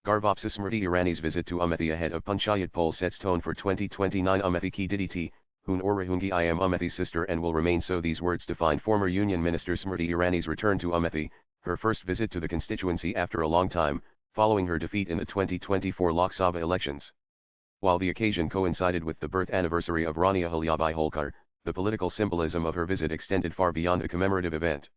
Ghar Vaapsi Smriti Irani's visit to Amethi ahead of Panchayat poll sets tone for 2029 Amethi ki didi Hun or Rahungi I am Amethi's sister and will remain so. These words define former Union Minister Smriti Irani's return to Amethi, her first visit to the constituency after a long time, following her defeat in the 2024 Lok Sabha elections. While the occasion coincided with the birth anniversary of Rania Ahilyabai Holkar, the political symbolism of her visit extended far beyond the commemorative event.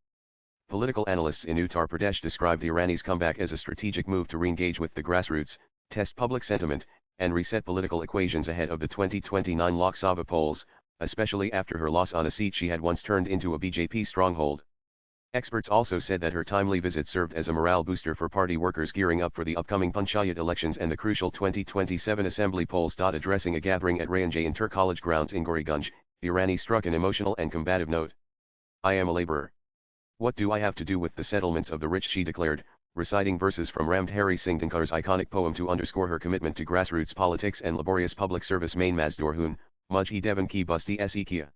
Political analysts in Uttar Pradesh described Irani's comeback as a strategic move to re-engage with the grassroots, test public sentiment, and reset political equations ahead of the 2029 Lok Sabha polls, especially after her loss on a seat she had once turned into a BJP stronghold. Experts also said that her timely visit served as a morale booster for party workers gearing up for the upcoming Panchayat elections and the crucial 2027 assembly polls. Addressing a gathering at Ranjay Inter College grounds in Gorigunj, Irani struck an emotional and combative note. "I am a laborer. What do I have to do with the settlements of the rich?" she declared, reciting verses from Ramdhari Singh Dinkar's iconic poem to underscore her commitment to grassroots politics and laborious public service. Main Mazdoor Hun, Mujhi Devan ki Busti Se Kia.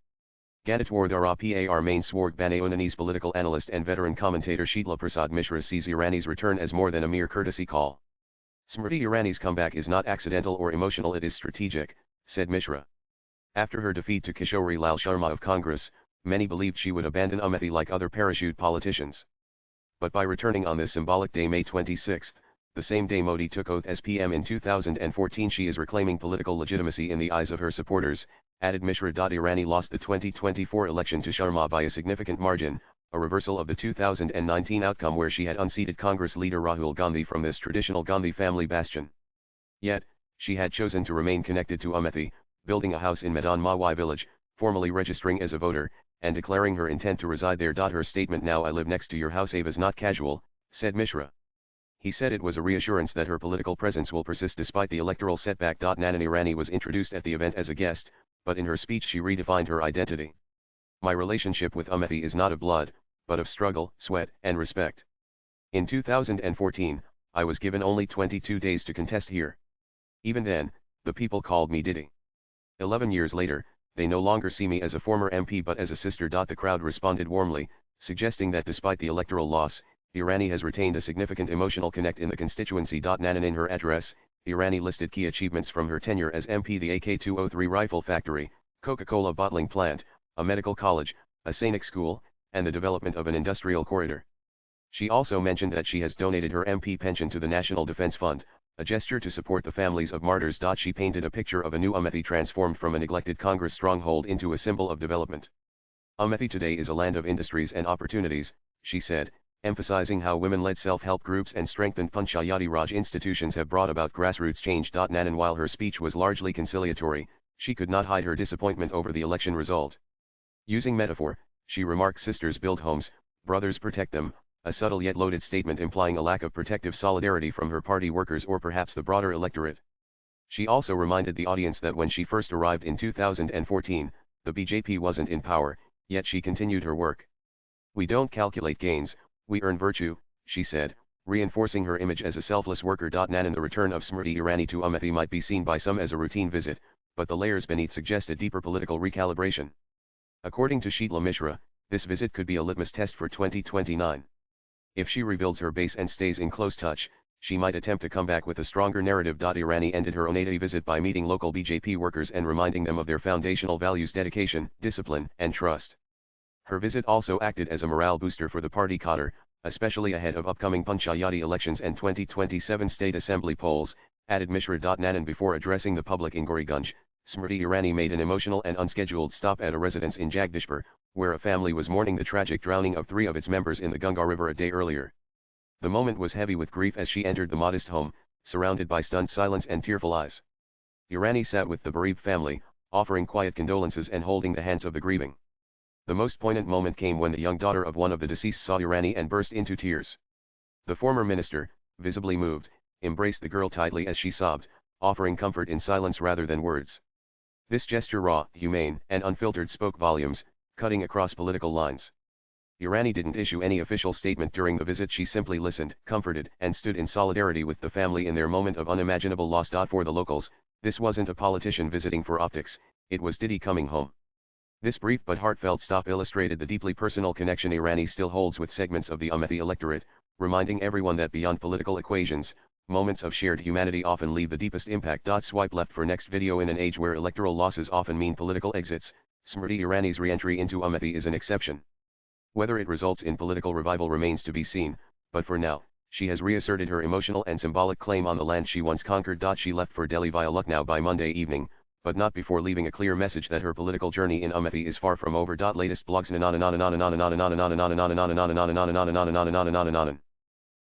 Ganatwar Dhara Par Main Swarg Bane Iranis. Political analyst and veteran commentator Sheetla Prasad Mishra sees Irani's return as more than a mere courtesy call. "Smriti Irani's comeback is not accidental or emotional, it is strategic," said Mishra. After her defeat to Kishori Lal Sharma of Congress, many believed she would abandon Amethi like other parachute politicians. But by returning on this symbolic day, May 26, the same day Modi took oath as PM in 2014, she is reclaiming political legitimacy in the eyes of her supporters, added Mishra. Irani lost the 2024 election to Sharma by a significant margin, a reversal of the 2019 outcome where she had unseated Congress leader Rahul Gandhi from this traditional Gandhi family bastion. Yet, she had chosen to remain connected to Amethi, building a house in Medan Mawai village, formally registering as a voter, and declaring her intent to reside there. Her statement, "Now I live next to your house," is not casual, said Mishra. He said it was a reassurance that her political presence will persist despite the electoral setback. Nanan Irani was introduced at the event as a guest, but in her speech she redefined her identity. "My relationship with Amethi is not of blood, but of struggle, sweat, and respect. In 2014, I was given only 22 days to contest here. Even then, the people called me Didi. 11 years later, they no longer see me as a former MP but as a sister." The crowd responded warmly, suggesting that despite the electoral loss, Irani has retained a significant emotional connect in the constituency. Nanan in her address, Irani listed key achievements from her tenure as MP: the AK-203 rifle factory, Coca-Cola bottling plant, a medical college, a Sainik school, and the development of an industrial corridor. She also mentioned that she has donated her MP pension to the National Defense Fund, a gesture to support the families of martyrs. She painted a picture of a new Amethi transformed from a neglected Congress stronghold into a symbol of development. "Amethi today is a land of industries and opportunities," she said, emphasizing how women-led self-help groups and strengthened Panchayati Raj institutions have brought about grassroots change. Nanan, while her speech was largely conciliatory, she could not hide her disappointment over the election result. Using metaphor, she remarked, "Sisters build homes, brothers protect them," a subtle yet loaded statement implying a lack of protective solidarity from her party workers or perhaps the broader electorate. She also reminded the audience that when she first arrived in 2014, the BJP wasn't in power, yet she continued her work. "We don't calculate gains, we earn virtue," she said, reinforcing her image as a selfless worker. Nanan, the return of Smriti Irani to Amethi might be seen by some as a routine visit, but the layers beneath suggest a deeper political recalibration. According to Sheetla Mishra, this visit could be a litmus test for 2029. If she rebuilds her base and stays in close touch, she might attempt to come back with a stronger narrative. Irani ended her Amethi visit by meeting local BJP workers and reminding them of their foundational values: dedication, discipline, and trust. Her visit also acted as a morale booster for the party cadre, especially ahead of upcoming Panchayati elections and 2027 state assembly polls, added Mishra. Nanan, before addressing the public in Gorigunj, Smriti Irani made an emotional and unscheduled stop at a residence in Jagdishpur, where a family was mourning the tragic drowning of 3 of its members in the Ghar River a day earlier. The moment was heavy with grief as she entered the modest home, surrounded by stunned silence and tearful eyes. Irani sat with the bereaved family, offering quiet condolences and holding the hands of the grieving. The most poignant moment came when the young daughter of one of the deceased saw Irani and burst into tears. The former minister, visibly moved, embraced the girl tightly as she sobbed, offering comfort in silence rather than words. This gesture, raw, humane, and unfiltered, spoke volumes, cutting across political lines. Irani didn't issue any official statement during the visit. She simply listened, comforted, and stood in solidarity with the family in their moment of unimaginable loss. For the locals, this wasn't a politician visiting for optics, it was Didi coming home. This brief but heartfelt stop illustrated the deeply personal connection Irani still holds with segments of the Amethi electorate, reminding everyone that beyond political equations, Moments of shared humanity often leave the deepest impact. Swipe left for next video. In an age where electoral losses often mean political exits, Smriti Irani's re-entry into Amethi is an exception. Whether it results in political revival remains to be seen, but for now, she has reasserted her emotional and symbolic claim on the land she once conquered. She left for Delhi via Lucknow by Monday evening, but not before leaving a clear message that her political journey in Amethi is far from over. Latest blogs.